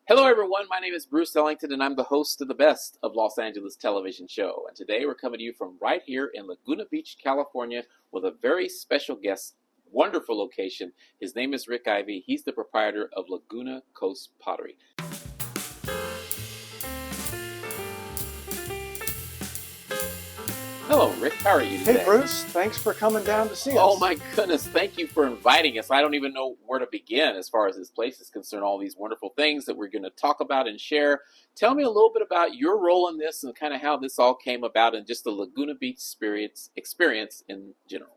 Hello, everyone. My name is Bruce Ellington, and I'm the host of the Best of Los Angeles Television Show. And today we're coming to you from right here in Laguna Beach, California, with a very special guest. Wonderful location. His name is Rick Ivey. He's the proprietor of Laguna Coast Pottery. Hello, Rick. How are you today? Hey, Bruce. Thanks for coming down to see us. Oh, my goodness. Thank you for inviting us. I don't even know where to begin as far as this place is concerned, all these wonderful things that we're going to talk about and share. Tell me a little bit about your role in this and kind of how this all came about and just the Laguna Beach experience in general.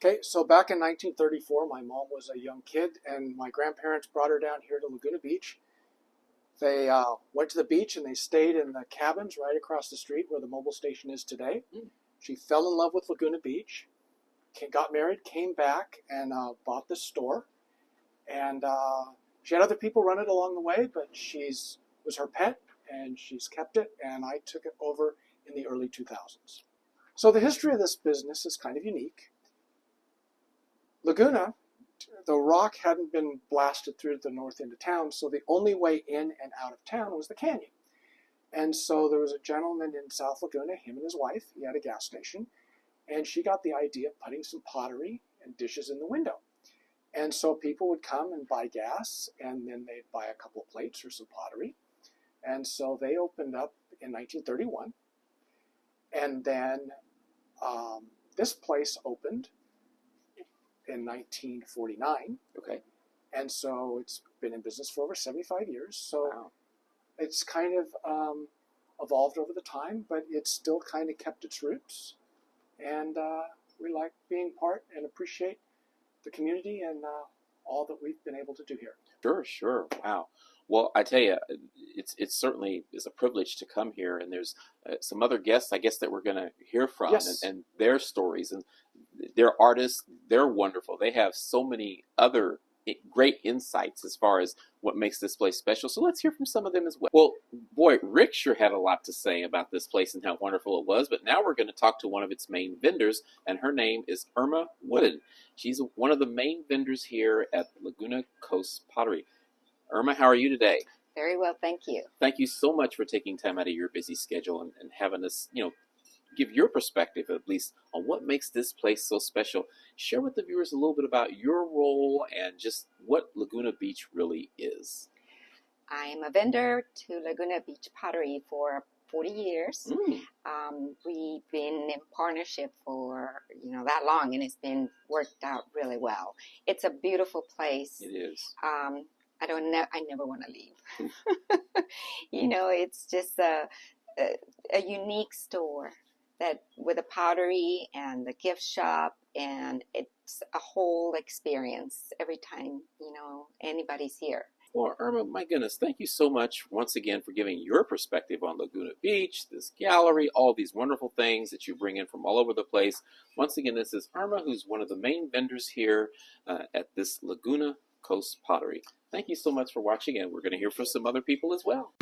Okay, so back in 1934, my mom was a young kid, and my grandparents brought her down here to Laguna Beach. They went to the beach, and they stayed in the cabins right across the street where the Mobil station is today. She fell in love with Laguna Beach, got married, came back, and bought the store. And she had other people run it along the way, but was her pet, and she's kept it, and I took it over in the early 2000s. So the history of this business is kind of unique. Laguna, the rock hadn't been blasted through the north end of town, so the only way in and out of town was the canyon. And so there was a gentleman in South Laguna, him and his wife, he had a gas station, and she got the idea of putting some pottery and dishes in the window. And so people would come and buy gas, and then they'd buy a couple of plates or some pottery. And so they opened up in 1931. And then this place opened in 1949. Okay. And so it's been in business for over 75 years. So Wow. It's kind of evolved over the time, but it's still kind of kept its roots. And we like being part and appreciate the community and all that we've been able to do here. Sure. Wow. Well, I tell you, it certainly is a privilege to come here, and there's some other guests, I guess, that we're going to hear from, Yes. and their stories, and they're artists. They're wonderful. They have so many other great insights as far as what makes this place special. So let's hear from some of them as well. Well, boy, Rick sure had a lot to say about this place and how wonderful it was, but now we're going to talk to one of its main vendors, and her name is Irma Wooden. She's one of the main vendors here at Laguna Coast Pottery. Irma, how are you today? Very well, thank you. Thank you so much for taking time out of your busy schedule and having us, give your perspective at least on what makes this place so special. Share with the viewers a little bit about your role and just what Laguna Beach really is. I am a vendor to Laguna Beach Pottery for 40 years. We've been in partnership for that long, and it's been worked out really well. It's a beautiful place. It is. I never want to leave. It's just a unique store that with a pottery and the gift shop, and it's a whole experience every time anybody's here. Well, Irma, my goodness, thank you so much once again for giving your perspective on Laguna Beach, this gallery, all these wonderful things that you bring in from all over the place. Once again, this is Irma, who's one of the main vendors here at this Laguna Coast Pottery. Thank you so much for watching, and we're going to hear from some other people as well.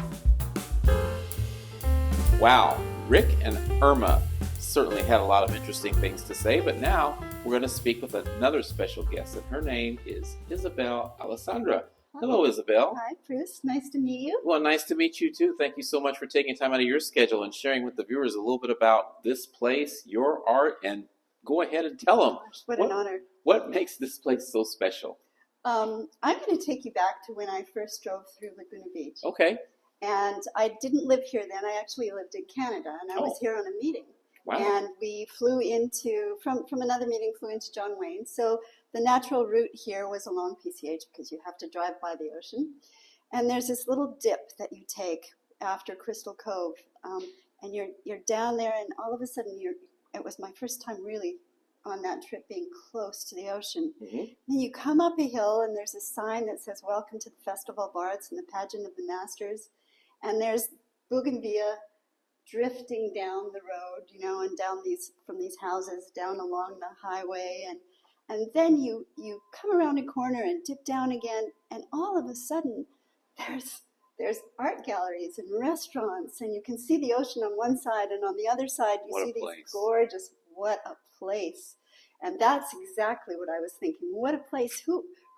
Wow, Rick and Irma certainly had a lot of interesting things to say, but now we're going to speak with another special guest, and her name is Isabel Alessandra. Hello, Isabel. Hi, Bruce. Nice to meet you. Well, nice to meet you, too. Thank you so much for taking time out of your schedule and sharing with the viewers a little bit about this place, your art, and go ahead and tell them. What an honor. What makes this place so special? I'm going to take you back to when I first drove through Laguna Beach. Okay. And I didn't live here then. I actually lived in Canada, and I was here on a meeting. Wow. And we flew from another meeting, flew into John Wayne. So the natural route here was along PCH because you have to drive by the ocean. And there's this little dip that you take after Crystal Cove. And you're down there, and all of a sudden, it was my first time really on that trip being close to the ocean. Mm-hmm. Then you come up a hill, and there's a sign that says, "Welcome to the Festival of Arts and the Pageant of the Masters." And there's Bougainvillea drifting down the road, and down from these houses down along the highway, and then you come around a corner and dip down again, and all of a sudden there's art galleries and restaurants, and you can see the ocean on one side, and on the other side you see these gorgeous, what a place. And that's exactly what I was thinking. What a place.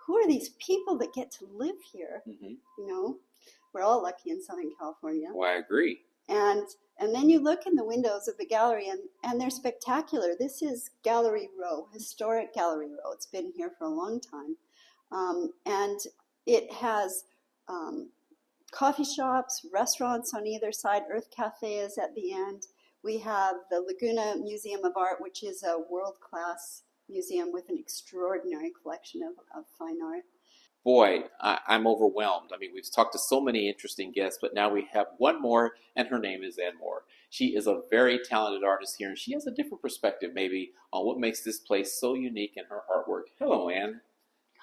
who are these people that get to live here? Mm-hmm. You know, we're all lucky in Southern California. Well, I agree. And then you look in the windows of the gallery, and they're spectacular. This is Gallery Row, historic Gallery Row. It's been here for a long time. And it has coffee shops, restaurants on either side. Earth Cafe is at the end. We have the Laguna Museum of Art, which is a world-class museum with an extraordinary collection of fine art. Boy, I'm overwhelmed. I mean, we've talked to so many interesting guests, but now we have one more, and her name is Ann Moore. She is a very talented artist here, and she has a different perspective maybe on what makes this place so unique in her artwork. Hello, Ann.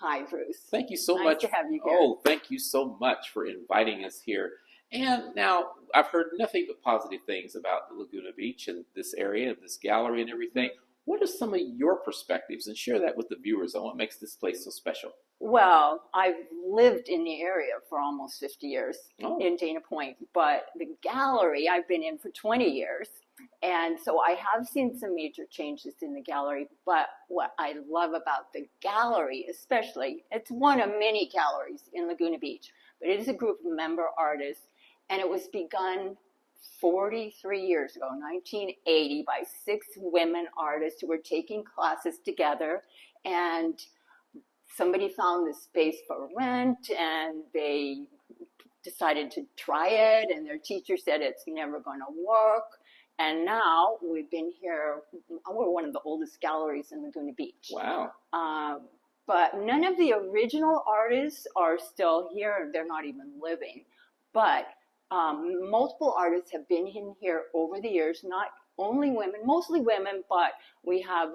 Hi, Bruce. Thank you so Nice much. to have you here. Oh, thank you so much for inviting us here. And now I've heard nothing but positive things about Laguna Beach and this area and this gallery and everything. What are some of your perspectives? And share that with the viewers on what makes this place so special. Well, I've lived in the area for almost 50 years in Dana Point, but the gallery I've been in for 20 years. And so I have seen some major changes in the gallery, but what I love about the gallery especially, it's one of many galleries in Laguna Beach, but it is a group of member artists, and it was begun 43 years ago, 1980, by 6 women artists who were taking classes together, and somebody found this space for rent, and they decided to try it, and their teacher said it's never going to work. And now we've been here, we're one of the oldest galleries in Laguna Beach. Wow. But none of the original artists are still here. They're not even living. But multiple artists have been in here over the years, not only women, mostly women, but we have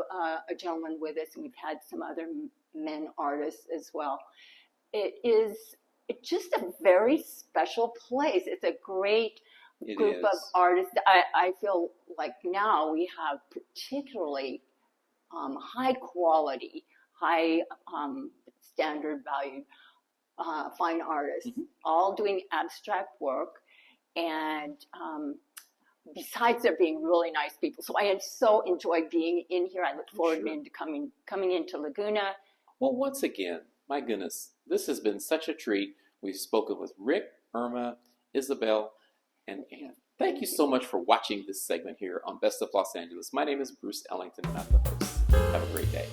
a gentleman with us, and we've had some other men artists as well. It's just a very special place. It's a great group of artists. I feel like now we have particularly high quality, high standard valued fine artists, all doing abstract work. And besides, they're being really nice people. So I so enjoy being in here. I look forward to coming into Laguna. Well, once again, my goodness, this has been such a treat. We've spoken with Rick, Irma, Isabel, and Ann. Thank you so much for watching this segment here on Best of Los Angeles. My name is Bruce Ellington, and I'm the host. Have a great day.